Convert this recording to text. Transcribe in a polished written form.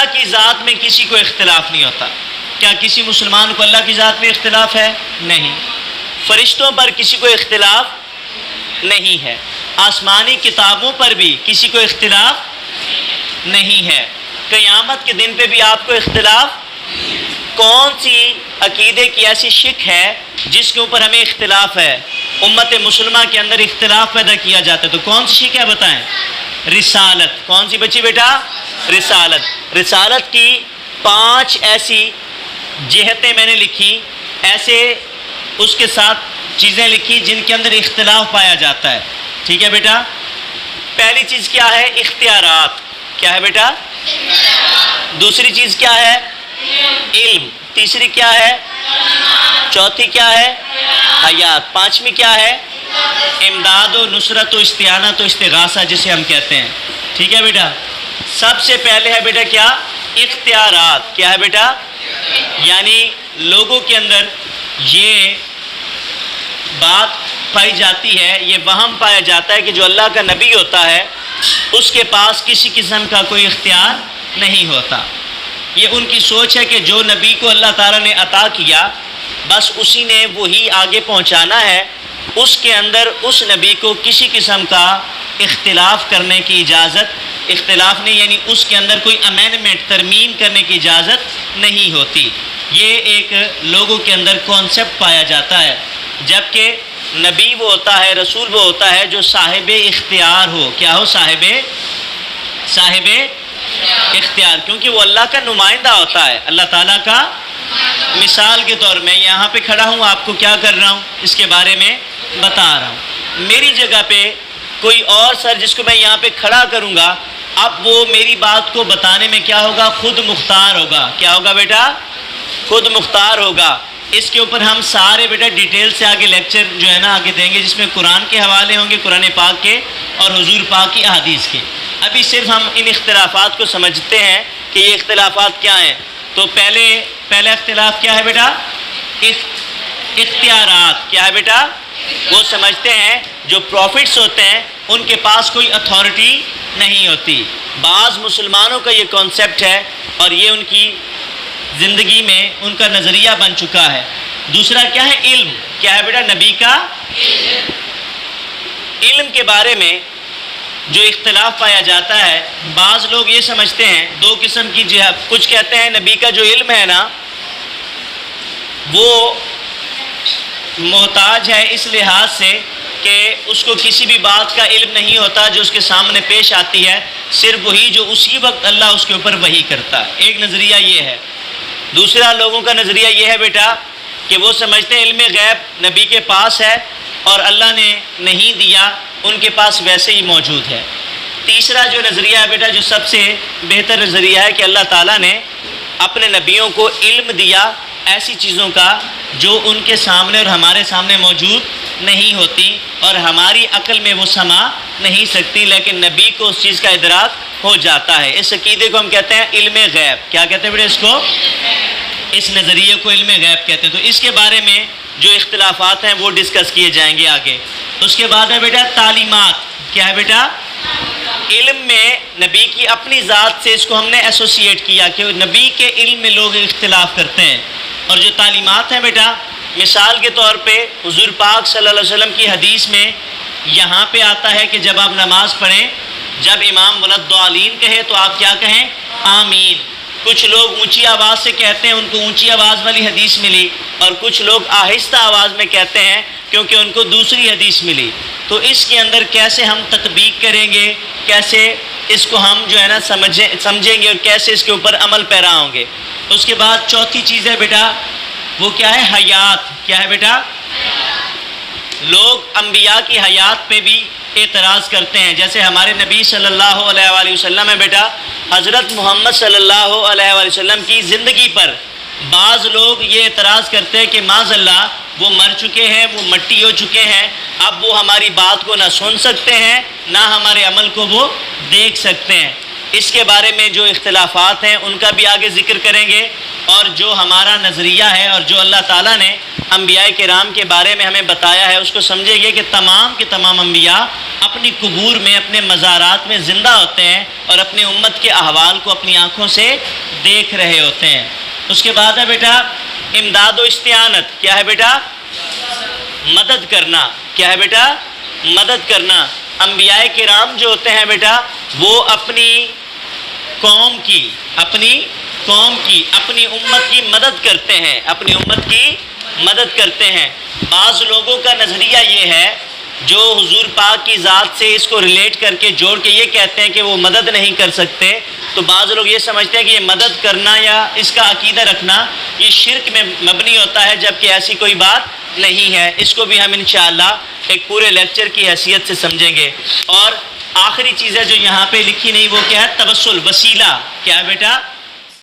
اللہ کی ذات میں کسی کو اختلاف نہیں ہوتا. کیا کسی مسلمان کو اللہ کی ذات میں اختلاف ہے؟ نہیں. فرشتوں پر کسی کو اختلاف نہیں ہے. آسمانی کتابوں پر بھی کسی کو اختلاف نہیں ہے. قیامت کے دن پہ بھی آپ کو اختلاف. کون سی عقیدے کی ایسی شک ہے جس کے اوپر ہمیں اختلاف ہے؟ امت مسلمہ کے اندر اختلاف پیدا کیا جاتا ہے. تو کون سی شک ہے بتائیں؟ رسالت. کون سی بچی بیٹا؟ رسالت. رسالت کی 5 ایسی جہتیں میں نے لکھی، ایسے اس کے ساتھ چیزیں لکھی جن کے اندر اختلاف پایا جاتا ہے. ٹھیک ہے بیٹا؟ پہلی چیز کیا ہے؟ اختیارات. کیا ہے بیٹا؟ دوسری چیز کیا ہے؟ علم. تیسری کیا ہے؟ چوتھی کیا ہے؟ حیات. پانچویں کیا ہے؟ امداد و نصرت و استعانت و استغاثہ جسے ہم کہتے ہیں. ٹھیک ہے بیٹا؟ سب سے پہلے ہے بیٹا کیا؟ اختیارات. کیا ہے بیٹا؟ یعنی لوگوں کے اندر یہ بات پائی جاتی ہے، یہ وہم پایا جاتا ہے کہ جو اللہ کا نبی ہوتا ہے اس کے پاس کسی قسم کا کوئی اختیار نہیں ہوتا. یہ ان کی سوچ ہے کہ جو نبی کو اللہ تعالیٰ نے عطا کیا بس اسی نے وہی آگے پہنچانا ہے. اس کے اندر اس نبی کو کسی قسم کا اختلاف کرنے کی اجازت، اختلاف نہیں یعنی اس کے اندر کوئی امینڈمنٹ، ترمیم کرنے کی اجازت نہیں ہوتی. یہ ایک لوگوں کے اندر کانسیپٹ پایا جاتا ہے. جبکہ نبی وہ ہوتا ہے، رسول وہ ہوتا ہے جو صاحب اختیار ہو. کیا ہو؟ صاحب اختیار. کیونکہ وہ اللہ کا نمائندہ ہوتا ہے، اللہ تعالیٰ کا. مثال کے طور میں یہاں پہ کھڑا ہوں، آپ کو کیا کر رہا ہوں؟ اس کے بارے میں بتا رہا ہوں. میری جگہ پہ کوئی اور سر جس کو میں یہاں پہ کھڑا کروں گا، اب وہ میری بات کو بتانے میں کیا ہوگا؟ خود مختار ہوگا. کیا ہوگا بیٹا؟ خود مختار ہوگا. اس کے اوپر ہم سارے بیٹا ڈیٹیل سے آگے لیکچر جو ہے نا آگے دیں گے، جس میں قرآن کے حوالے ہوں گے، قرآن پاک کے اور حضور پاک کی احادیث کے. ابھی صرف ہم ان اختلافات کو سمجھتے ہیں کہ یہ اختلافات کیا ہیں. تو پہلا اختلاف کیا ہے بیٹا؟ اختیارات. کیا ہے بیٹا؟ وہ سمجھتے ہیں جو پروفٹس ہوتے ہیں ان کے پاس کوئی اتھارٹی نہیں ہوتی. بعض مسلمانوں کا یہ کانسیپٹ ہے اور یہ ان کی زندگی میں ان کا نظریہ بن چکا ہے. دوسرا کیا ہے؟ علم. کیا ہے بیٹا؟ نبی کا علم کے بارے میں جو اختلاف پایا جاتا ہے، بعض لوگ یہ سمجھتے ہیں 2 قسم کی جہت. کچھ کہتے ہیں نبی کا جو علم ہے نا وہ محتاج ہے اس لحاظ سے کہ اس کو کسی بھی بات کا علم نہیں ہوتا جو اس کے سامنے پیش آتی ہے، صرف وہی جو اسی وقت اللہ اس کے اوپر وحی کرتا ہے. ایک نظریہ یہ ہے. دوسرا لوگوں کا نظریہ یہ ہے بیٹا کہ وہ سمجھتے ہیں علم غیب نبی کے پاس ہے اور اللہ نے نہیں دیا، ان کے پاس ویسے ہی موجود ہے. تیسرا جو نظریہ ہے بیٹا، جو سب سے بہتر نظریہ ہے کہ اللہ تعالیٰ نے اپنے نبیوں کو علم دیا ایسی چیزوں کا جو ان کے سامنے اور ہمارے سامنے موجود نہیں ہوتی اور ہماری عقل میں وہ سما نہیں سکتی، لیکن نبی کو اس چیز کا ادراک ہو جاتا ہے. اس عقیدے کو ہم کہتے ہیں علم غیب. کیا کہتے ہیں بیٹا اس کو؟ اس نظریے کو علم غیب کہتے ہیں. تو اس کے بارے میں جو اختلافات ہیں وہ ڈسکس کیے جائیں گے آگے. اس کے بعد ہے بیٹا تعلیمات. کیا ہے بیٹا؟ علم میں نبی کی اپنی ذات سے اس کو ہم نے ایسوسیٹ کیا کہ نبی کے علم میں لوگ اختلاف کرتے ہیں. اور جو تعلیمات ہیں بیٹا، مثال کے طور پہ حضور پاک صلی اللہ علیہ وسلم کی حدیث میں یہاں پہ آتا ہے کہ جب آپ نماز پڑھیں، جب امام ولدالین کہے تو آپ کیا کہیں؟ آمین. کچھ لوگ اونچی آواز سے کہتے ہیں، ان کو اونچی آواز والی حدیث ملی، اور کچھ لوگ آہستہ آواز میں کہتے ہیں کیونکہ ان کو دوسری حدیث ملی. تو اس کے اندر کیسے ہم تطبیق کریں گے، کیسے اس کو ہم جو ہے نا سمجھیں گے اور کیسے اس کے اوپر عمل پیرا ہوں گے. اس کے بعد چوتھی چیز ہے بیٹا، وہ کیا ہے؟ حیات. کیا ہے بیٹا؟ لوگ انبیاء کی حیات پہ بھی اعتراض کرتے ہیں. جیسے ہمارے نبی صلی اللہ علیہ وآلہ وسلم ہے بیٹا، حضرت محمد صلی اللہ علیہ وآلہ وسلم کی زندگی پر بعض لوگ یہ اعتراض کرتے ہیں کہ معاذ اللہ وہ مر چکے ہیں، وہ مٹی ہو چکے ہیں، اب وہ ہماری بات کو نہ سن سکتے ہیں نہ ہمارے عمل کو وہ دیکھ سکتے ہیں. اس کے بارے میں جو اختلافات ہیں ان کا بھی آگے ذکر کریں گے. اور جو ہمارا نظریہ ہے اور جو اللہ تعالیٰ نے انبیاء کرام کے بارے میں ہمیں بتایا ہے اس کو سمجھے گے کہ تمام کے تمام انبیاء اپنی قبور میں اپنے مزارات میں زندہ ہوتے ہیں اور اپنی امت کے احوال کو اپنی آنکھوں سے دیکھ رہے ہوتے ہیں۔ اس کے بعد ہے بیٹا امداد و استعانت۔ کیا ہے بیٹا؟ مدد کرنا۔ کیا ہے بیٹا؟ مدد کرنا۔ انبیاء کرام جو ہوتے ہیں بیٹا وہ اپنی قوم کی اپنی امت کی مدد کرتے ہیں، اپنی امت کی مدد کرتے ہیں۔ بعض لوگوں کا نظریہ یہ ہے جو حضور پاک کی ذات سے اس کو ریلیٹ کر کے جوڑ کے یہ کہتے ہیں کہ وہ مدد نہیں کر سکتے، تو بعض لوگ یہ سمجھتے ہیں کہ یہ مدد کرنا یا اس کا عقیدہ رکھنا یہ شرک میں مبنی ہوتا ہے، جبکہ ایسی کوئی بات نہیں ہے۔ اس کو بھی ہم انشاءاللہ ایک پورے لیکچر کی حیثیت سے سمجھیں گے۔ اور آخری چیز ہے جو یہاں پہ لکھی نہیں وہ کیا ہے؟ توسل، وسیلہ۔ کیا ہے بیٹا؟